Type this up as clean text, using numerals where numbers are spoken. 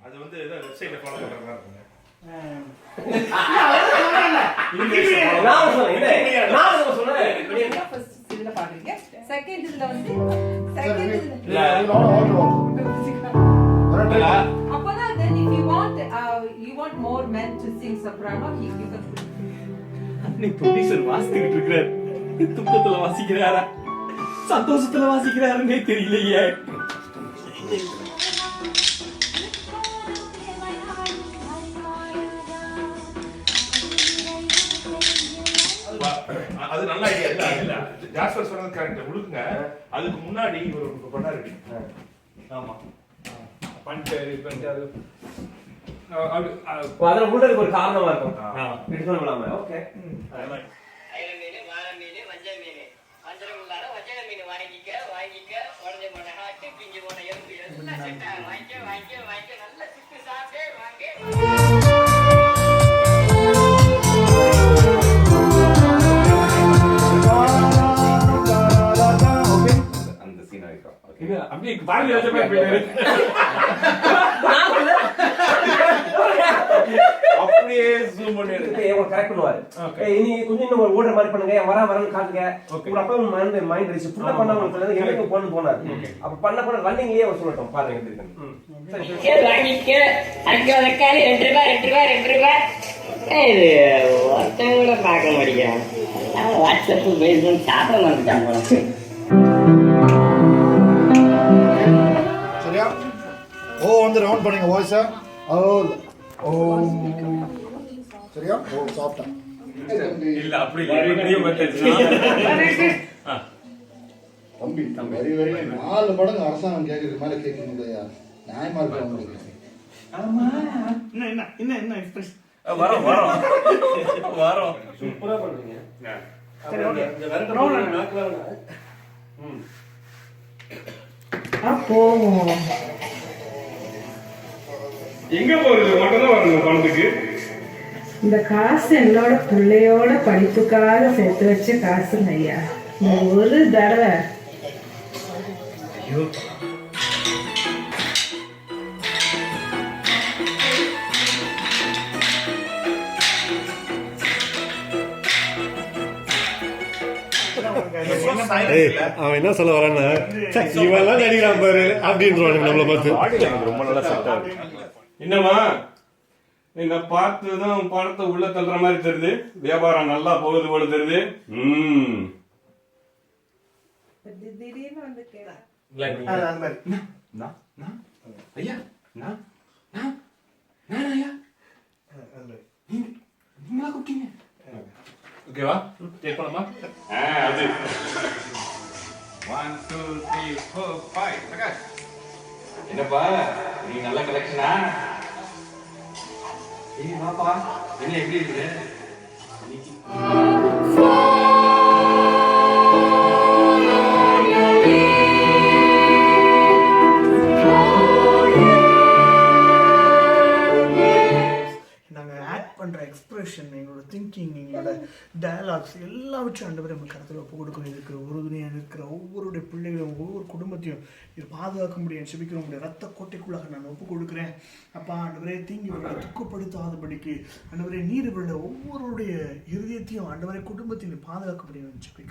அது வந்து ஏதோ வெப்சைட்ல ஃபாலோ பண்ற மாதிரி இருக்குங்க. செகண்ட் இதுல வந்து செகண்ட் இதுல அப்பதான் then if you want more men to sing soprano you can put அன்னை ப்ரொடியூசர் வாசிக்கிட்டு இருக்காரு. துக்கத்துல வாசிக்கிறாரா சந்தோஷத்துல வாசிக்கிறாருன்னே தெரியலையே. அது நல்ல ஐடியா இல்ல. இல்ல ஜாஸ்பர் சொன்னது கரெக்ட். உடுங்க அதுக்கு முன்னாடி ஒரு பண்ணாரு. ஆமா பண்ணிட்டு அதுல முன்னதுக்கு ஒரு காரணமா இருக்கும். எடுத்து விடாம ஓகே. அப்படியே பாரதி ராஜா போயிட்டாரு. அப்படியே ஜூம் பண்ணி எடுத்து கரெக்ட் பண்ணுவாரு. இனி கொஞ்சம் இன்னும் ஓடுற மாதிரி பண்ணுங்க, வரன்னு காட்டுங்க. உங்க அப்பா மைண்ட் ரைஸ் ஃபுல்லா பண்ணவங்க எங்க போன்னு போனாரு. அப்ப பண்ண ரன்னிங்லயே அவர் சொல்லட்டும் பாருங்க எப்படி இருக்கு. வாங்கிக்க அங்க தக்காளி 2 ரூபாய் இது ஒருத்தன் கூட பார்க்க மாட்டேங்கிறான். வாட்ஸ்அப் பேஸ்புக் சாப்பிட மாட்டேன். சரியா? ஓ வந்து ரவுண்ட் பண்ணுங்க வாய்ஸா. ஓ ஓ சரியா? ஓ சாப்பிட்டா இல்ல அப்படி பெரிய மெத்தட். தம்பி வெரி வெரி 4 மடங்கு அரசாங்கம் கேக்குறது மேல கேக்குறீங்க இல்லையா? நியாயமா இருக்கு உங்களுக்கு. ஆமா என்ன எக்ஸ்பிரஸ் வரோம் சூப்பரா பண்றீங்க. சரி ஓகே. அப்போ எங்க போறது மட்டும் தான் வரணும் பணத்துக்கு. இந்த காசு என்னோட பிள்ளையோட படிப்புக்காக சேர்த்து வச்ச காசுங்க ஐயா. ஒரு தடவை அவன் என்ன சொல்ல வரான்னா இவெல்லாம் நடிக்கிறான் பாரு அப்படின்றானுங்க நம்மள பார்த்து. ரொம்ப நல்லா செட் ஆகுது. என்னமா என்ன பார்த்துதான் பணத்தை உள்ள தள்ளுற மாதிரி தெரியுது. வியாபாரம் நல்லா போகுது போல தெரியுது. திடீர்னு வந்து கேட்க ஐயா ஐயா நீங்களா கூப்பிட்டீங்க. ஓகேவா? டேக் பண்ணலாமா? அது 1 2 3 4 5 பிரகாஷ். என்னப்பா நீ நல்ல கலெக்ஷனா? ஏய் வாப்பா என்ன எப்படி இருக்கு? எக்ஸ்பிரஷன், எங்களோட திங்கிங், எங்களோட டயலாக்ஸ் எல்லாவற்றையும் ஆண்டவரே நம்ம கருத்தில் ஒப்பு கொடுக்கணும். இருக்கிற உறுதுணையாக இருக்கிற ஒவ்வொருடைய பிள்ளைகளும் ஒவ்வொரு குடும்பத்தையும் இது பாதுகாக்க முடியும் செபிக்கிற முடியும் ரத்த கோட்டைக்குள்ளாக நான் ஒப்பு கொடுக்குறேன். அப்பா ஆண்டவரே தீங்கி இவர்களை துக்கப்படுத்தாதபடிக்கு ஆண்டவரே நீர் இவருடைய ஒவ்வொருடைய இருதயத்தையும் ஆண்டவரே குடும்பத்தையும் பாதுகாக்க முடியும் செபிக்கிறேன்.